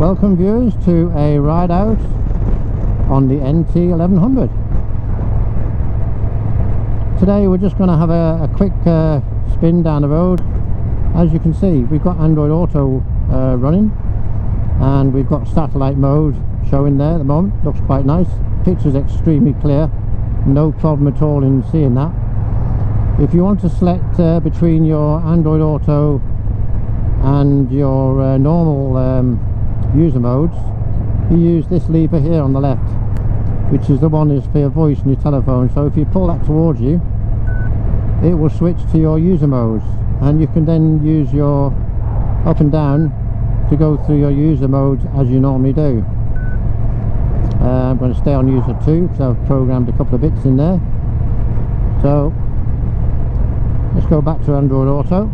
Welcome viewers to a ride out on the NT1100. Today we're just going to have a quick spin down the road. As you can see, we've got Android Auto running, and we've got satellite mode showing there at the moment. Looks quite nice. Picture's extremely clear, no problem at all in seeing that. If you want to select between your Android Auto and your normal user modes, you use this lever here on the left, which is the one is for your voice and your telephone. So if you pull that towards you, it will switch to your user modes, and you can then use your up and down to go through your user modes as you normally do. I'm going to stay on user 2 because I've programmed a couple of bits in there. So let's go back to Android Auto.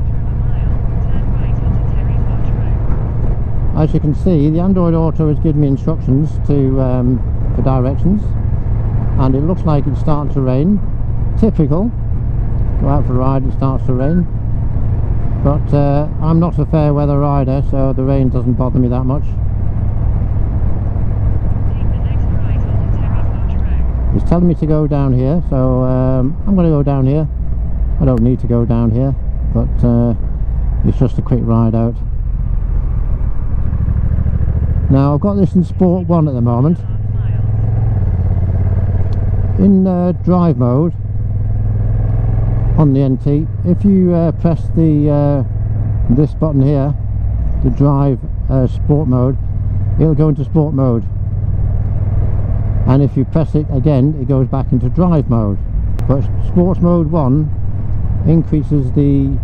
As you can see, the Android Auto has given me instructions to for directions, and it looks like it's starting to rain. Typical, go out for a ride, it starts to rain. But I'm not a fair weather rider, so the rain doesn't bother me that much. It's telling me to go down here, so I'm going to go down here. I don't need to go down here, but it's just a quick ride out. Now I've got this in Sport 1 at the moment. In drive mode on the NT, if you press the this button here, the drive sport mode, it'll go into sport mode, and if you press it again, it goes back into drive mode. But sports mode 1 increases the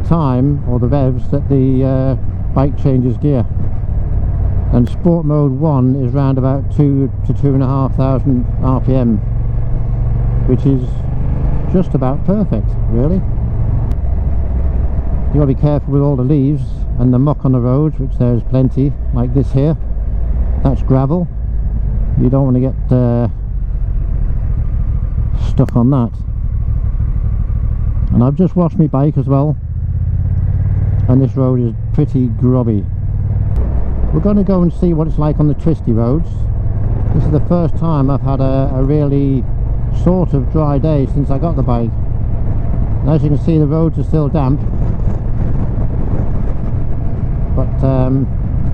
time or the revs that the bike changes gear, and sport mode 1 is round about 2 to 2,500 RPM, which is just about perfect, really. You got to be careful with all the leaves and the muck on the roads, which there's plenty, like this here. That's gravel. You don't want to get stuck on that. And I've just washed my bike as well, and this road is pretty grubby. We're going to go and see what it's like on the twisty roads. This is the first time I've had a really sort of dry day since I got the bike. And as you can see, the roads are still damp, but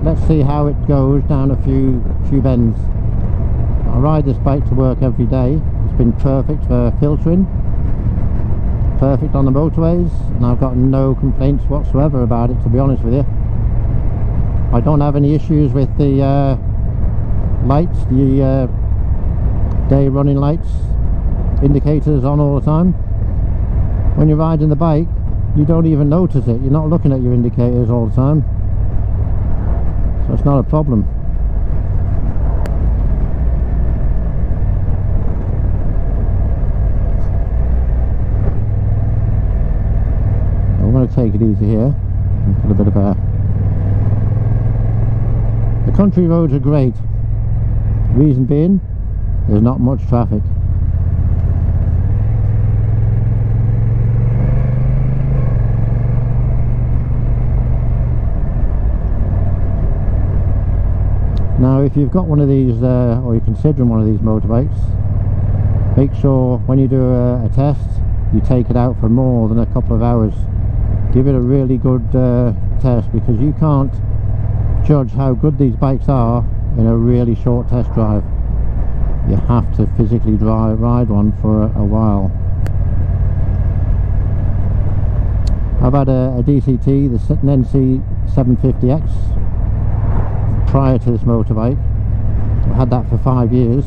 let's see how it goes down a few bends. I ride this bike to work every day. It's been perfect for filtering, perfect on the motorways, and I've got no complaints whatsoever about it, to be honest with you. I don't have any issues with the lights, the day running lights, indicators on all the time. When you're riding the bike, you don't even notice it. You're not looking at your indicators all the time, so it's not a problem. I'm going to take it easy here and put a bit of air. The country roads are great. Reason being, there's not much traffic. Now if you've got one of these, or you're considering one of these motorbikes, make sure when you do a test, you take it out for more than a couple of hours. Give it a really good test, because you can't judge how good these bikes are in a really short test drive. You have to physically ride one for a while. I've had a DCT, the NT1100 prior to this motorbike. I had that for 5 years.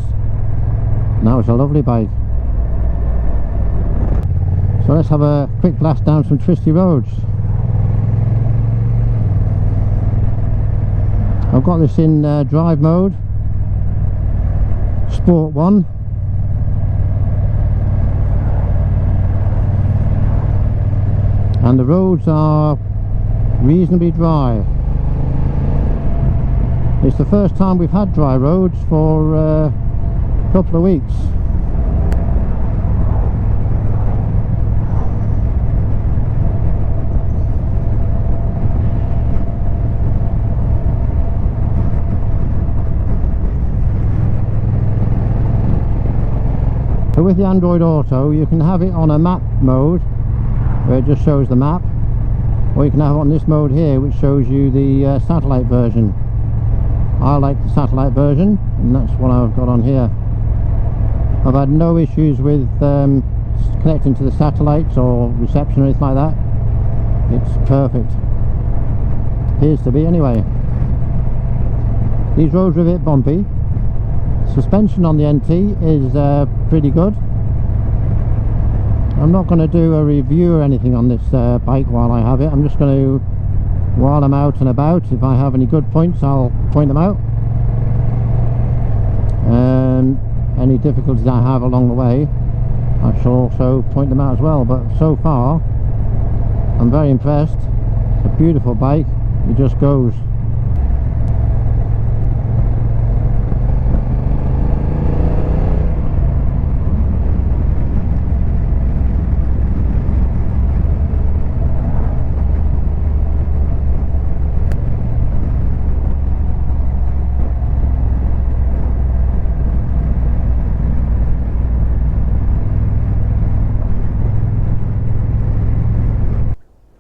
Now it's a lovely bike. So let's have a quick blast down some twisty roads. I've got this in drive mode, Sport 1. And the roads are reasonably dry. It's the first time we've had dry roads for a couple of weeks. the Android Auto, you can have it on a map mode where it just shows the map, or you can have it on this mode here which shows you the satellite version. I like the satellite version, and that's what I've got on here. I've had no issues with connecting to the satellites or reception or anything like that. It's perfect. Appears to be anyway. These roads are a bit bumpy. Suspension on the NT is pretty good. I'm not going to do a review or anything on this bike while I have it. I'm just going to, while I'm out and about, if I have any good points I'll point them out. Any difficulties I have along the way I shall also point them out as well, but so far I'm very impressed. It's a beautiful bike, it just goes.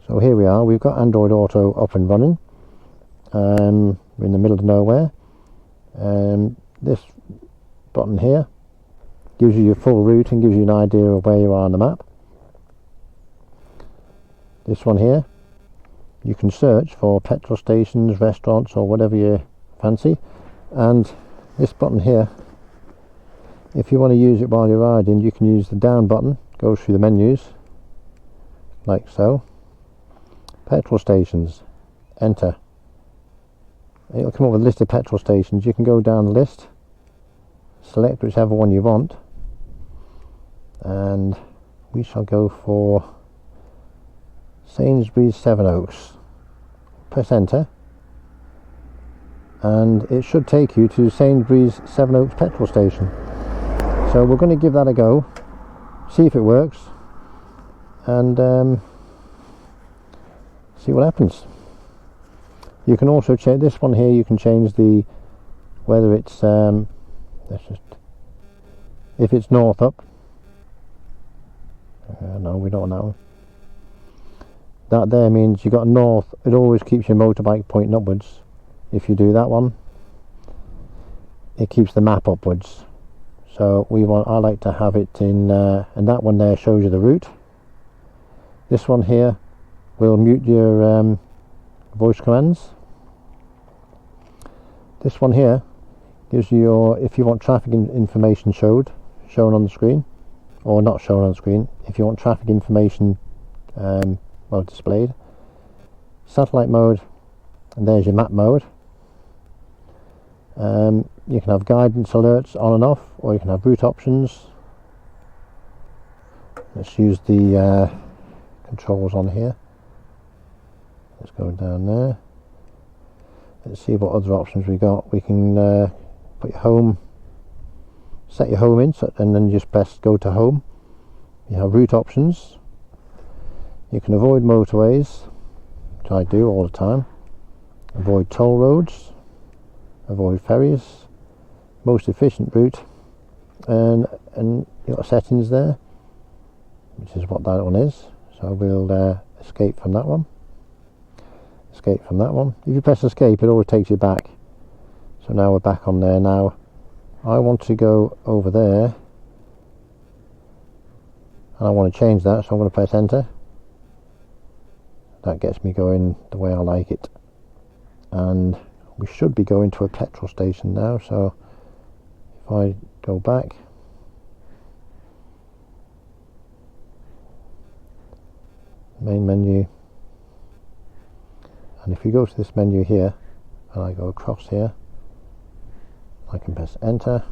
So here we are, we've got Android Auto up and running. We're in the middle of nowhere. This button here gives you your full route and gives you an idea of where you are on the map. This one here, you can search for petrol stations, restaurants, or whatever you fancy. And this button here, if you want to use it while you're riding, you can use the down button, goes through the menus like so. Petrol stations, enter. It'll come up with a list of petrol stations. You can go down the list, select whichever one you want, and we shall go for Sainsbury's Sevenoaks. Press enter and it should take you to Sainsbury's Sevenoaks petrol station. So we're going to give that a go, see if it works, and see what happens. You can also change this one here. You can change the whether it's let's just, if it's north up. No, we don't want that one. That there means you got north. It always keeps your motorbike pointing upwards. If you do that one, it keeps the map upwards. So I like to have it in, and that one there shows you the route. This one here will mute your voice commands. This one here gives you your, if you want traffic information shown on the screen, or not shown on the screen, if you want traffic information well displayed. Satellite mode, and there's your map mode. You can have guidance alerts on and off, or you can have route options. Let's use the controls on here. Let's go down there. Let's see what other options we got. We can put your home, set your home in, and then just press go to home. You have route options. You can avoid motorways, which I do all the time. Avoid toll roads, avoid ferries, most efficient route, and you've got settings there, which is what that one is. So we'll escape from that one. Escape from that one. If you press escape, it always takes you back. So now we're back on there. Now I want to go over there and I want to change that, so I'm going to press enter. That gets me going the way I like it, and we should be going to a petrol station now. So if I go back, main menu, and if you go to this menu here and I go across here, I can press enter,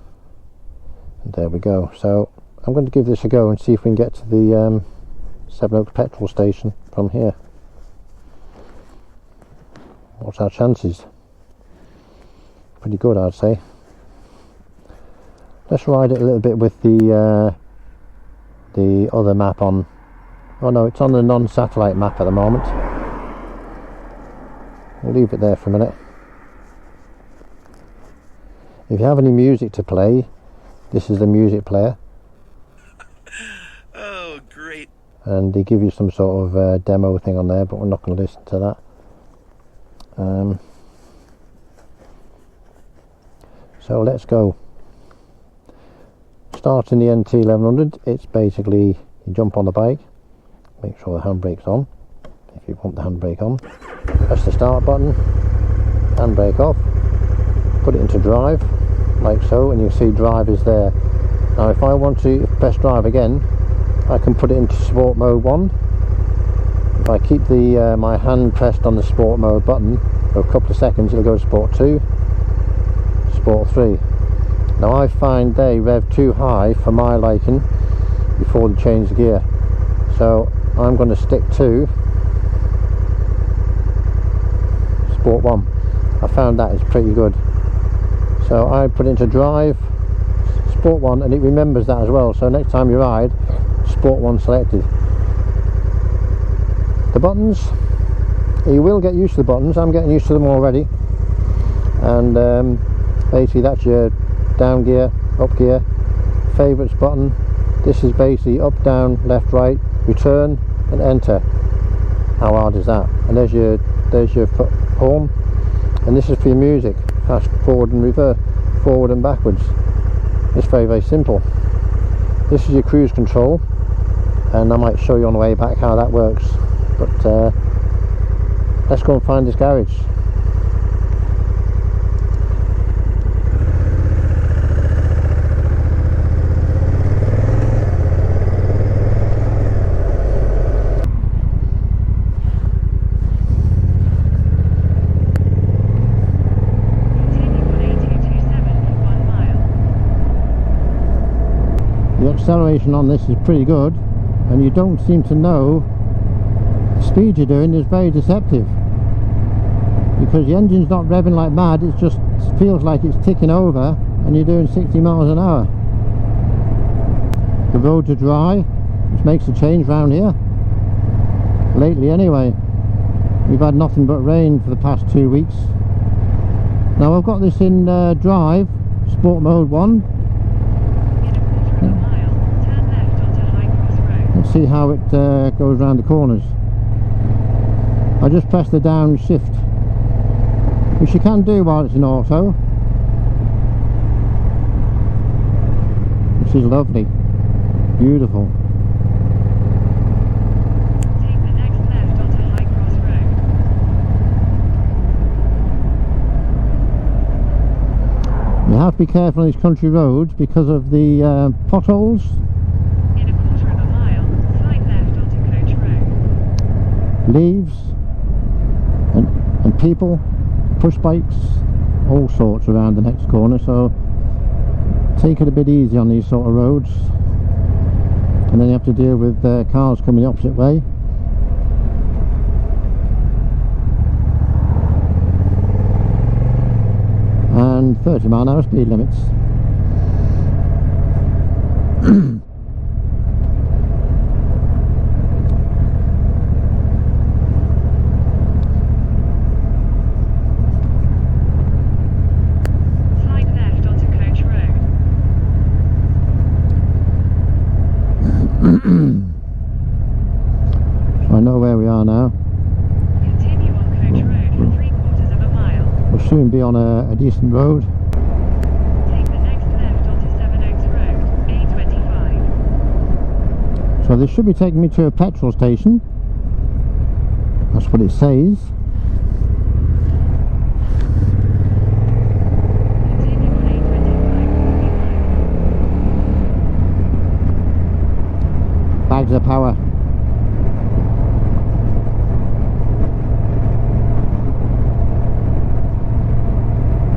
and there we go. So I'm going to give this a go and see if we can get to the Sevenoaks petrol station from here. What's our chances? Pretty good, I'd say. Let's ride it a little bit with the other map on. Oh no, it's on the non-satellite map at the moment. We'll leave it there for a minute. If you have any music to play, this is the music player. and they give you some sort of demo thing on there, but we're not going to listen to that. So let's go. Starting the NT1100, it's basically you jump on the bike, make sure the handbrake's on. If you want the handbrake on, press the start button, handbrake off, put it into drive like so, and you see drive is there. Now if I want to press drive again, I can put it into sport mode 1. If I keep the my hand pressed on the sport mode button for a couple of seconds, it'll go to sport 2, sport 3. Now I find they rev too high for my liking before they change the gear, so I'm going to stick to sport 1. I found that is pretty good. So I put it into drive, sport 1, and it remembers that as well, so next time you ride, sport 1 selected. The buttons, you will get used to the buttons. I'm getting used to them already. And basically that's your down gear, up gear, favourites button. This is basically up, down, left, right, return and enter. How hard is that? And there's your horn, and this is for your music, fast forward and reverse, forward and backwards. It's very, very simple. This is your cruise control, and I might show you on the way back how that works, but let's go and find this garage. The acceleration on this is pretty good, and you don't seem to know the speed you're doing is very deceptive, because the engine's not revving like mad, it just feels like it's ticking over and you're doing 60 miles an hour. The roads are dry, which makes a change round here. Lately anyway, we've had nothing but rain for the past 2 weeks. Now I've got this in drive, sport mode 1. Let's see how it goes around the corners. I just press the down shift, which you can do while it's in auto, which is lovely, beautiful. Take the next left onto High Cross Road. You have to be careful on these country roads because of the potholes. In a quarter of a mile, slide left onto Coach Road. Leaves and people, push bikes, all sorts around the next corner, so take it a bit easy on these sort of roads. And then you have to deal with cars coming the opposite way. And 30 mile an hour speed limits. So I know where we are now. Continue on Coach Road for 3/4 of a mile. We'll soon be on a decent road. Take the next left onto Seven Oaks Road, A25. So this should be taking me to a petrol station. That's what it says. Continue on A25. Bags of power.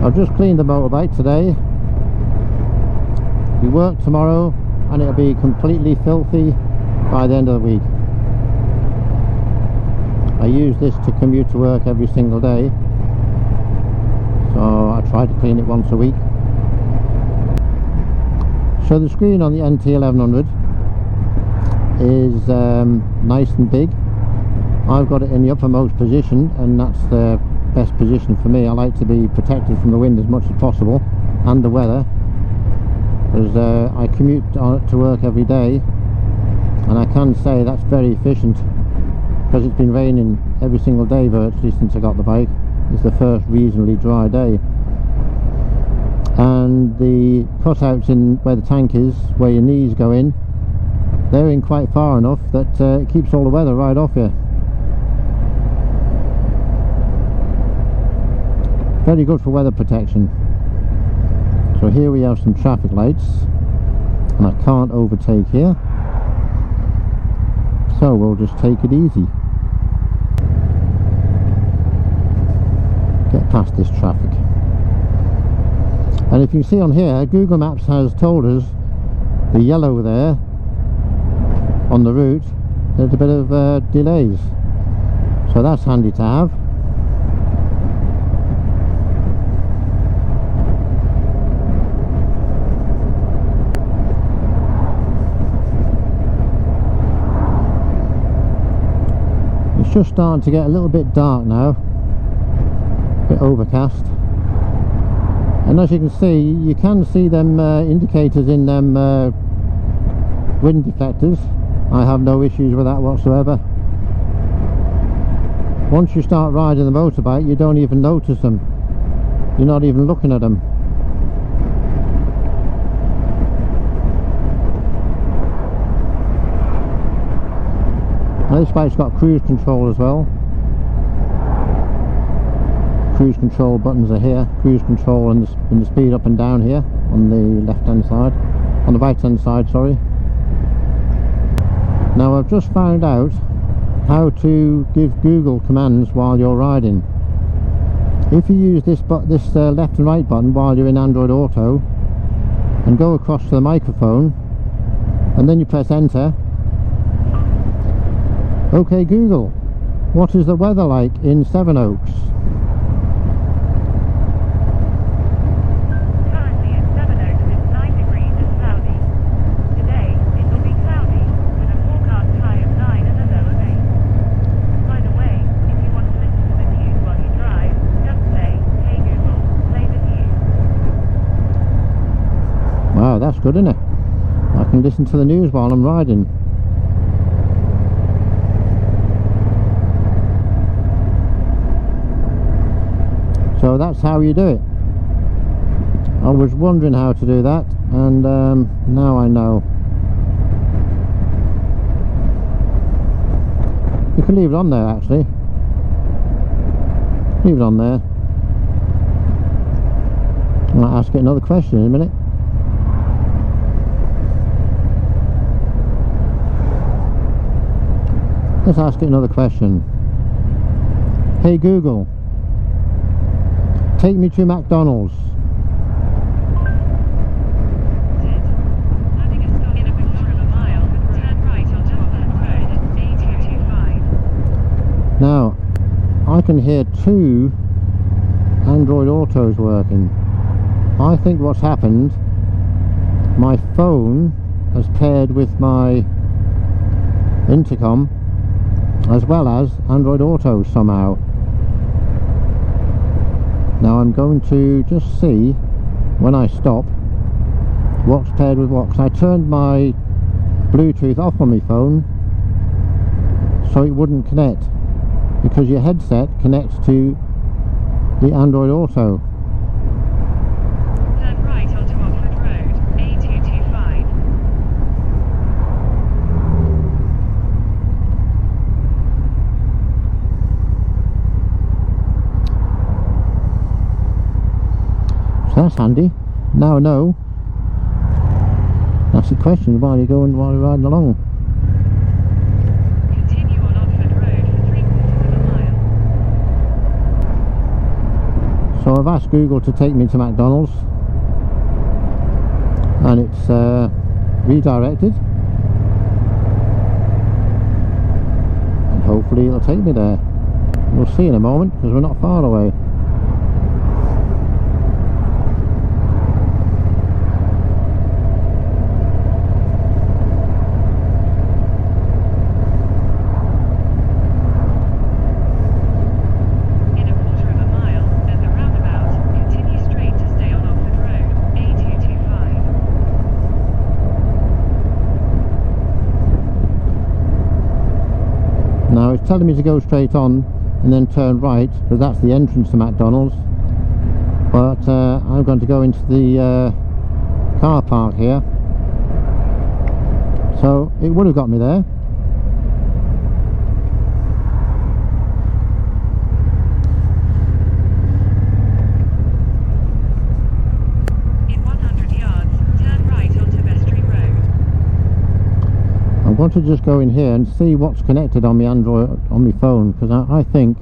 I've just cleaned the motorbike today. We work tomorrow and it'll be completely filthy by the end of the week. I use this to commute to work every single day, so I try to clean it once a week. So the screen on the NT1100 is nice and big. I've got it in the uppermost position, and that's the best position for me. I like to be protected from the wind as much as possible and the weather, because I commute to work every day, and I can say that's very efficient, because it's been raining every single day virtually since I got the bike. It's the first reasonably dry day, and the cutouts in where the tank is, where your knees go in, they're in quite far enough that it keeps all the weather right off you. Very good for weather protection. So here we have some traffic lights, and I can't overtake here, so we'll just take it easy. Get past this traffic. And if you see on here, Google Maps has told us the yellow there on the route, there's a bit of delays, so that's handy to have. It's just starting to get a little bit dark now, a bit overcast, and as you can see them indicators in them wind deflectors. I have no issues with that whatsoever. Once you start riding the motorbike, you don't even notice them. You're not even looking at them. Now this bike's got cruise control as well. Cruise control buttons are here. Cruise control and the speed up and down here on the left hand side. On the right hand side, sorry. Now I've just found out how to give Google commands while you're riding. If you use this left and right button while you're in Android Auto and go across to the microphone, and then you press enter. Okay Google, what is the weather like in Sevenoaks? Wow, that's good, isn't it? I can listen to the news while I'm riding. So that's how you do it. I was wondering how to do that, and now I know. You can leave it on there actually. Leave it on there. I might ask it another question in a minute. Let's ask it another question. Hey Google, take me to McDonald's. Adding a stop in a quarter of a mile, turn right onto Oakland Road, A225. Now, I can hear 2 Android Autos working. I think what's happened, my phone has paired with my intercom as well as Android Auto somehow. Now I'm going to just see when I stop what's paired with what, because I turned my Bluetooth off on my phone so it wouldn't connect, because your headset connects to the Android Auto. Turn right onto Oakland Road, A225. So that's handy. Now I know. That's the question, while you're riding along. Continue on Oakland Road for 3/4 of a mile. So I've asked Google to take me to McDonald's, and it's redirected, and hopefully it'll take me there. We'll see in a moment, because we're not far away. Now it's telling me to go straight on and then turn right, because that's the entrance to McDonald's, but I'm going to go into the car park here, so it would have got me there. In 100 yards, turn right onto Vestry Road. I'm going to just go in here and see what's connected on my Android, on my phone, because I think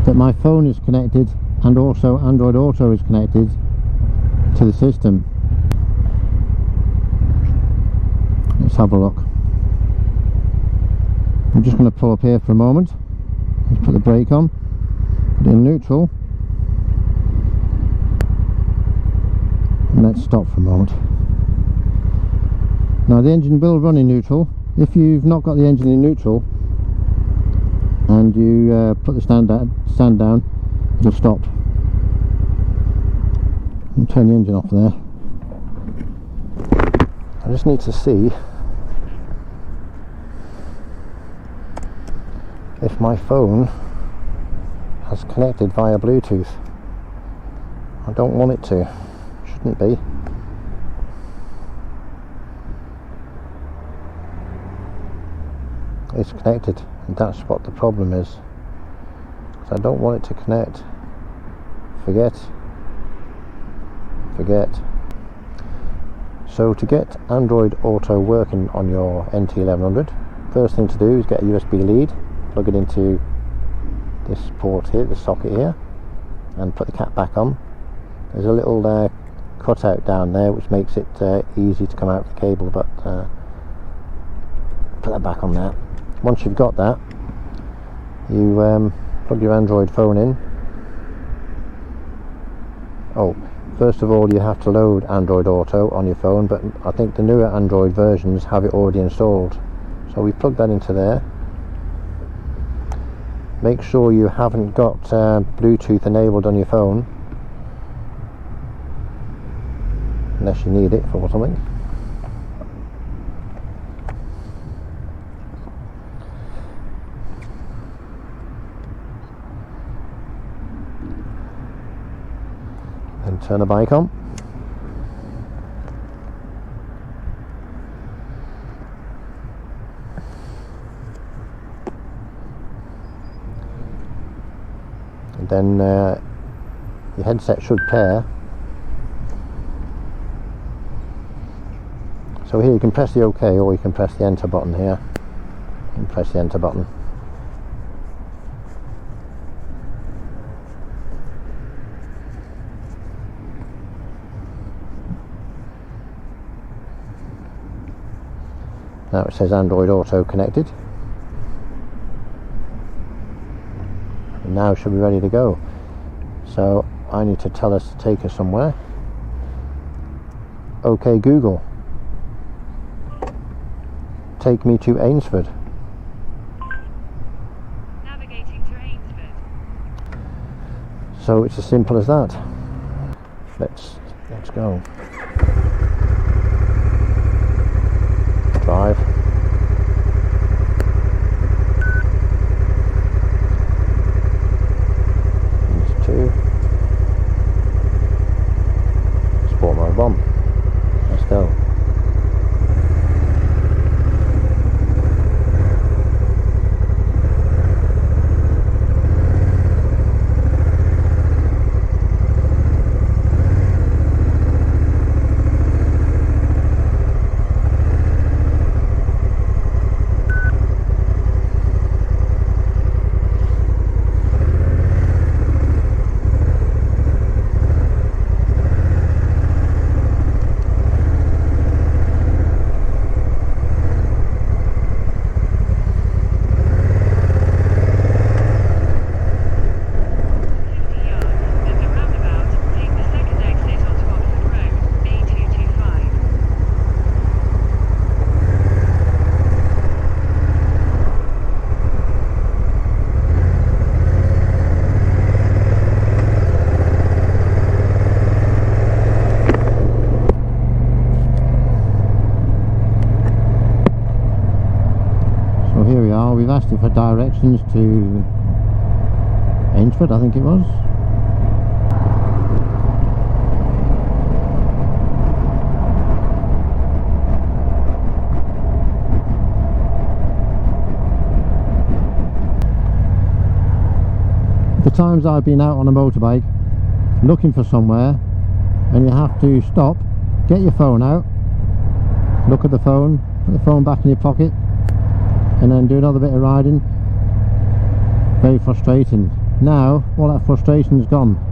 that my phone is connected and also Android Auto is connected to the system. Let's have a look. I'm just going to pull up here for a moment. Let's put the brake on, put it in neutral, and let's stop for a moment. Now the engine will run in neutral. If you've not got the engine in neutral and you put the stand down, it'll stop. I'll turn the engine off there. I just need to see if my phone has connected via Bluetooth. I don't want it to. Shouldn't be. It's connected, and that's what the problem is. I don't want it to connect. Forget. So to get Android Auto working on your NT1100, first thing to do is get a USB lead, plug it into this port here, this socket here, and put the cap back on. There's a little cutout down there which makes it easy to come out with the cable, but put that back on there. Once you've got that, you plug your Android phone in. Oh, first of all you have to load Android Auto on your phone, but I think the newer Android versions have it already installed. So we plug that into there. Make sure you haven't got Bluetooth enabled on your phone, unless you need it for something. And turn the bike on. And then your headset should pair. So here you can press the OK, or you can press the enter button here. And press the enter button. Now it says Android Auto connected. And now it should be ready to go. So I need to tell us to take us somewhere. OK Google, take me to Ainsford. Navigating to Ainsford. So it's as simple as that. Let's go. Drive. Into 2. Sport mode 1. Let's go. here we are. We've asked him for directions to Ainsford, I think it was. The times I've been out on a motorbike looking for somewhere and you have to stop, get your phone out, look at the phone, put the phone back in your pocket and then do another bit of riding. Very frustrating. Now all that frustration's gone.